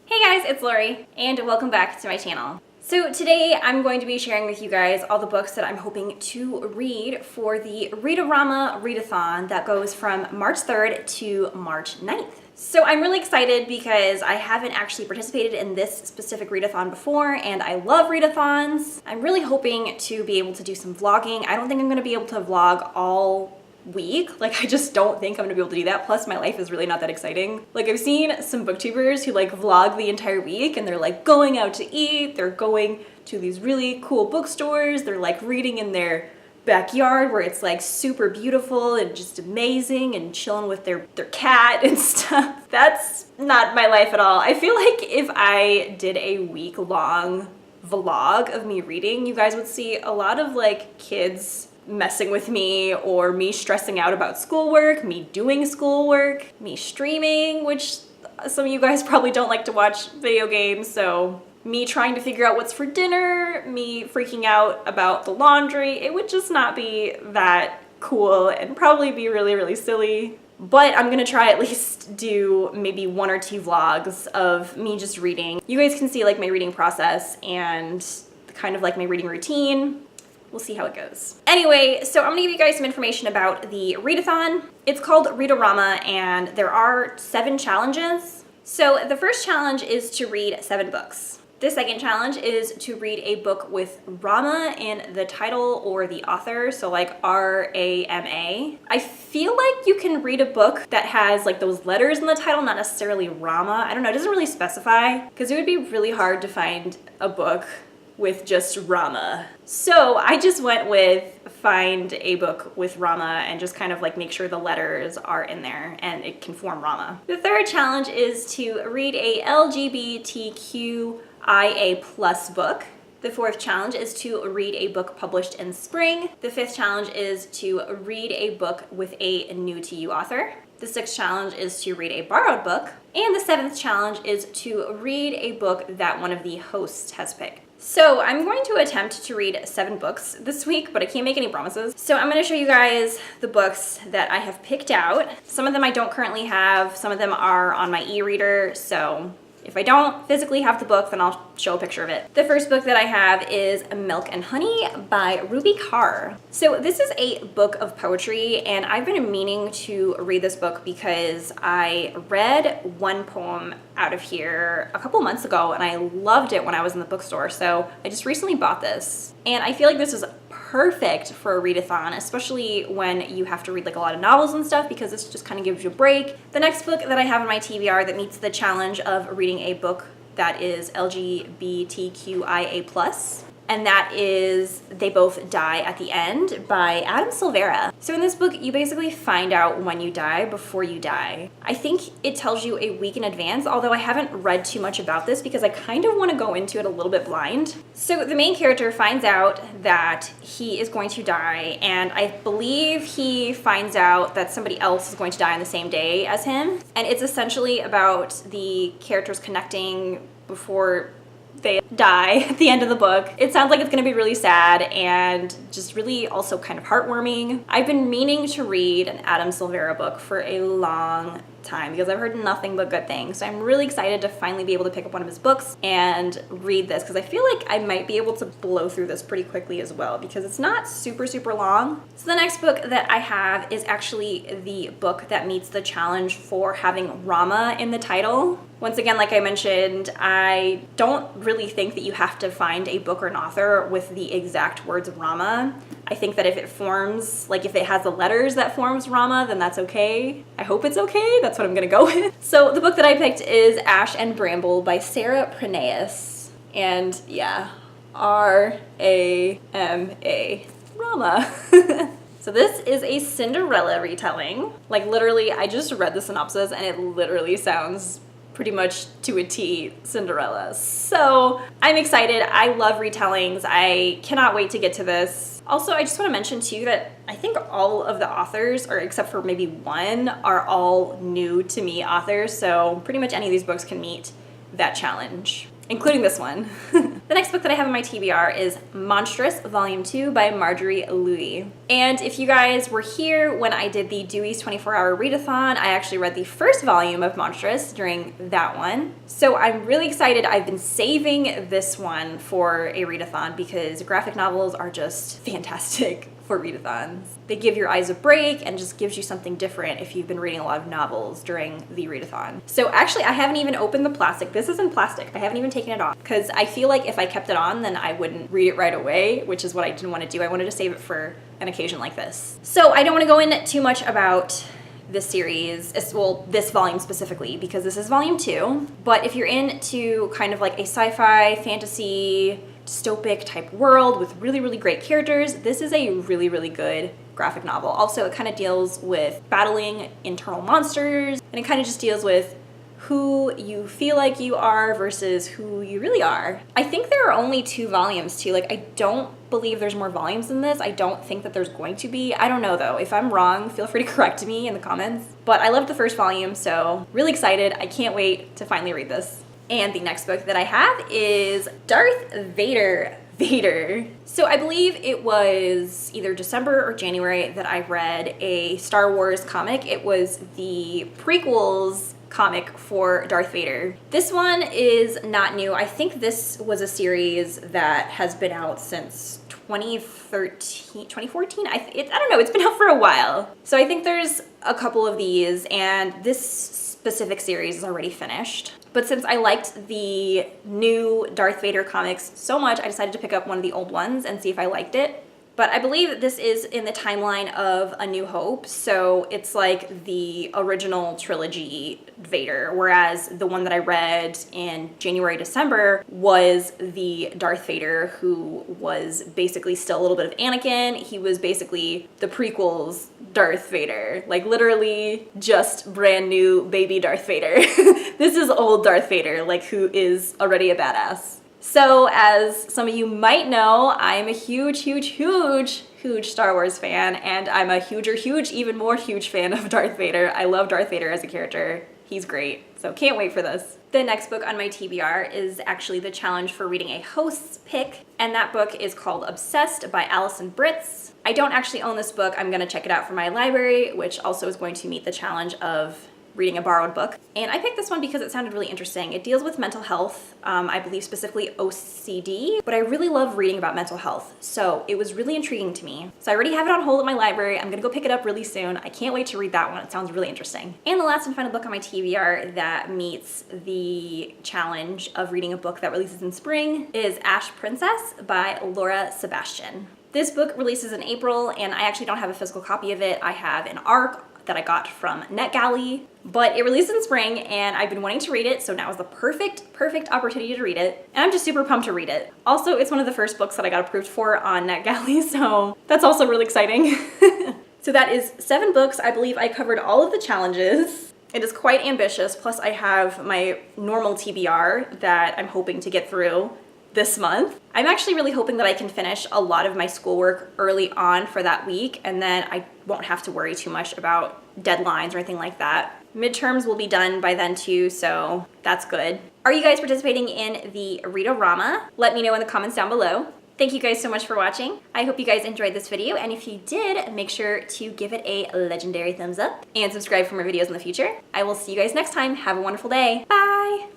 Hey guys, it's Lorie, and welcome back to my channel. So today I'm going to be sharing with you guys all the books that I'm hoping to read for the Read-o-Rama Readathon that goes from March 3rd to March 9th. So I'm really excited because I haven't actually participated in this specific readathon before, and I love readathons. I'm really hoping to be able to do some vlogging. I don't think I'm going to be able to vlog all week. Like, I just don't think I'm gonna be able to do that. Plus, my life is really not that exciting. Like, I've seen some booktubers who like vlog the entire week and they're like going out to eat, they're going to these really cool bookstores, they're like reading in their backyard where it's like super beautiful and just amazing and chilling with their cat and stuff. That's not my life at all. I feel like if I did a week-long vlog of me reading, you guys would see a lot of like kids messing with me, or me stressing out about schoolwork, me doing schoolwork, me streaming, which some of you guys probably don't like to watch video games, so me trying to figure out what's for dinner, me freaking out about the laundry. It would just not be that cool and probably be really, really silly. But I'm gonna try at least do maybe 1 or 2 vlogs of me just reading. You guys can see like my reading process and kind of like my reading routine. We'll see how it goes. Anyway, so I'm gonna give you guys some information about the readathon. It's called Read-o-Rama, and there are 7 challenges. So the first challenge is to read 7 books. The second challenge is to read a book with Rama in the title or the author, so like R-A-M-A. I feel like you can read a book that has like those letters in the title, not necessarily Rama. I don't know, it doesn't really specify, because it would be really hard to find a book with just Rama. So I just went with find a book with Rama and just kind of like make sure the letters are in there and it can form Rama. The third challenge is to read a LGBTQIA+ book. The fourth challenge is to read a book published in spring. The fifth challenge is to read a book with a new to you author. The sixth challenge is to read a borrowed book. And the seventh challenge is to read a book that one of the hosts has picked. So I'm going to attempt to read 7 books this week, but I can't make any promises. So I'm going to show you guys the books that I have picked out. Some of them I don't currently have, some of them are on my e-reader, so if I don't physically have the book, then I'll show a picture of it. The first book that I have is Milk and Honey by Ruby Carr. So this is a book of poetry, and I've been meaning to read this book because I read one poem out of here a couple months ago, and I loved it when I was in the bookstore, so I just recently bought this. And I feel like this is perfect for a readathon, especially when you have to read like a lot of novels and stuff, because this just kind of gives you a break. The next book that I have in my TBR that meets the challenge of reading a book that is LGBTQIA+, and that is They Both Die at the End by Adam Silvera. So in this book, you basically find out when you die before you die. I think it tells you a week in advance, although I haven't read too much about this because I kind of want to go into it a little bit blind. So the main character finds out that he is going to die, and I believe he finds out that somebody else is going to die on the same day as him. And it's essentially about the characters connecting before they die at the end of the book. It sounds like it's gonna be really sad and just really also kind of heartwarming. I've been meaning to read an Adam Silvera book for a long time because I've heard nothing but good things. So I'm really excited to finally be able to pick up one of his books and read this, because I feel like I might be able to blow through this pretty quickly as well because it's not super, super long. So the next book that I have is actually the book that meets the challenge for having Rama in the title. Once again, like I mentioned, I don't really think that you have to find a book or an author with the exact words of Rama. I think that if it forms, like if it has the letters that forms Rama, then that's okay. I hope it's okay. That's what I'm gonna go with. So the book that I picked is Ash and Bramble by Sarah Praneas. And yeah, R-A-M-A, Rama. So this is a Cinderella retelling. Like literally, I just read the synopsis and it literally sounds pretty much to a T Cinderella. So I'm excited. I love retellings. I cannot wait to get to this. Also, I just want to mention too that I think all of the authors, or except for maybe one, are all new to me authors. So pretty much any of these books can meet that challenge, including this one. The next book that I have in my TBR is Monstrous, Volume 2 by Lorie. And if you guys were here when I did the Dewey's 24-hour readathon, I actually read the first volume of Monstrous during that one. So I'm really excited. I've been saving this one for a readathon because graphic novels are just fantastic for readathons. They give your eyes a break and just gives you something different if you've been reading a lot of novels during the readathon. So actually, I haven't even opened the plastic. This is in plastic. I haven't even taken it off because I feel like if I kept it on, then I wouldn't read it right away, which is what I didn't want to do. I wanted to save it for an occasion like this. So I don't want to go in too much about this series, well, this volume specifically, because this is volume 2. But if you're into kind of like a sci-fi, fantasy, dystopic type world with really, really great characters, this is a really, really good graphic novel. Also, it kind of deals with battling internal monsters, and it kind of just deals with who you feel like you are versus who you really are. I think there are only 2 volumes too. Like, I don't believe there's more volumes than this. I don't think that there's going to be. I don't know though. If I'm wrong, feel free to correct me in the comments. But I loved the first volume, so really excited. I can't wait to finally read this. And the next book that I have is Darth Vader. So I believe it was either December or January that I read a Star Wars comic. It was the prequels comic for Darth Vader. This one is not new. I think this was a series that has been out since 2014? I don't know, it's been out for a while. So I think there's a couple of these, and this specific series is already finished. But since I liked the new Darth Vader comics so much, I decided to pick up one of the old ones and see if I liked it. But I believe that this is in the timeline of A New Hope, so it's like the original trilogy Vader, whereas the one that I read in January, December was the Darth Vader who was basically still a little bit of Anakin. He was basically the prequels Darth Vader, like literally just brand new baby Darth Vader. This is old Darth Vader, like who is already a badass. So, as some of you might know, I'm a huge Star Wars fan, and I'm a even more huge fan of Darth Vader. I love Darth Vader as a character. He's great, so can't wait for this. The next book on my TBR is actually the challenge for reading a host's pick, and that book is called Obsessed by Allison Britz. I don't actually own this book. I'm gonna check it out from my library, which also is going to meet the challenge of reading a borrowed book. And I picked this one because it sounded really interesting. It deals with mental health, I believe specifically OCD, but I really love reading about mental health, so it was really intriguing to me. So I already have it on hold at my library. I'm gonna go pick it up really soon. I can't wait to read that one. It sounds really interesting. And the last and final book on my TBR that meets the challenge of reading a book that releases in spring is Ash Princess by Laura Sebastian. This book releases in April, and I actually don't have a physical copy of it. I have an ARC that I got from NetGalley, but it released in spring and I've been wanting to read it, so now is the perfect opportunity to read it, and I'm just super pumped to read it. Also, it's one of the first books that I got approved for on NetGalley, so that's also really exciting. So that is 7 books. I believe I covered all of the challenges. It is quite ambitious, plus I have my normal TBR that I'm hoping to get through this month. I'm actually really hoping that I can finish a lot of my schoolwork early on for that week, and then I won't have to worry too much about deadlines or anything like that. Midterms will be done by then too, so that's good. Are you guys participating in the Read-o-Rama? Let me know in the comments down below. Thank you guys so much for watching. I hope you guys enjoyed this video, and if you did, make sure to give it a legendary thumbs up and subscribe for more videos in the future. I will see you guys next time. Have a wonderful day. Bye!